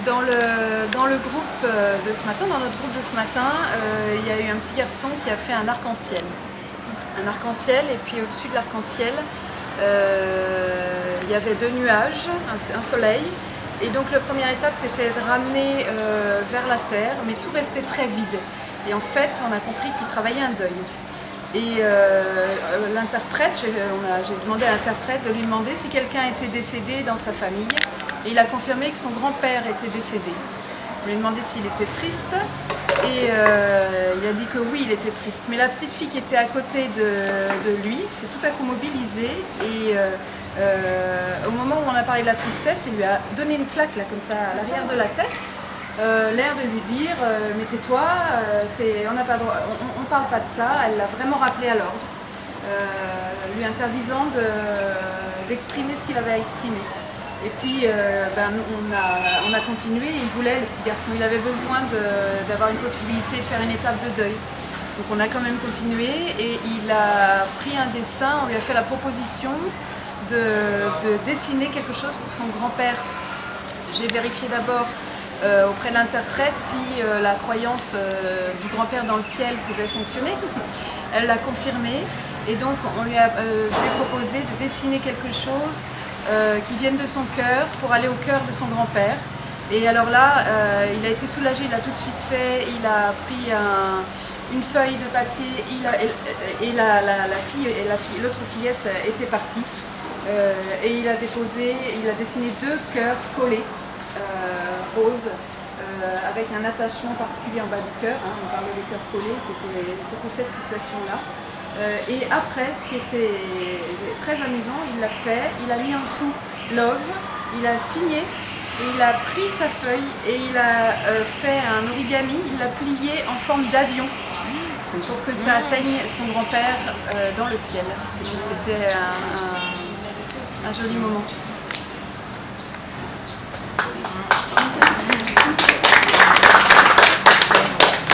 Dans le groupe de ce matin, dans notre groupe de ce matin, il y a eu un petit garçon qui a fait un arc-en-ciel. Un arc-en-ciel, et puis au-dessus de l'arc-en-ciel, il y avait deux nuages, un soleil. Et donc la première étape, c'était de ramener vers la terre, mais tout restait très vide. Et en fait, on a compris qu'il travaillait un deuil. Et l'interprète, j'ai demandé à l'interprète de lui demander si quelqu'un était décédé dans sa famille. Et il a confirmé que son grand-père était décédé. Je lui ai demandé s'il était triste et il a dit que oui, il était triste. Mais la petite fille qui était à côté de lui s'est tout à coup mobilisée et au moment où on a parlé de la tristesse, il lui a donné une claque là, comme ça à l'arrière de la tête. L'air de lui dire mais tais-toi, on n'a pas le droit, on parle pas de ça. Elle l'a vraiment rappelé à l'ordre, lui interdisant d'exprimer ce qu'il avait à exprimer. Et puis on a continué, il voulait, le petit garçon, il avait besoin d'avoir une possibilité de faire une étape de deuil. Donc on a quand même continué et il a pris un dessin, on lui a fait la proposition de dessiner quelque chose pour son grand-père. J'ai vérifié d'abord auprès de l'interprète si la croyance du grand-père dans le ciel pouvait fonctionner. Elle l'a confirmé et donc je lui ai proposé de dessiner quelque chose qui vienne de son cœur pour aller au cœur de son grand-père. Et alors là, il a été soulagé, il l'a tout de suite fait, il a pris une feuille de papier et l'autre fillette était partie. Et il a dessiné deux cœurs collés, roses, avec un attachement particulier en bas du cœur. On parlait des cœurs collés, c'était cette situation-là. Et après, ce qui était très amusant, il l'a fait, il a mis en dessous Love, il a signé, et il a pris sa feuille et il a fait un origami, il l'a plié en forme d'avion pour que ça atteigne son grand-père dans le ciel. C'était un joli moment.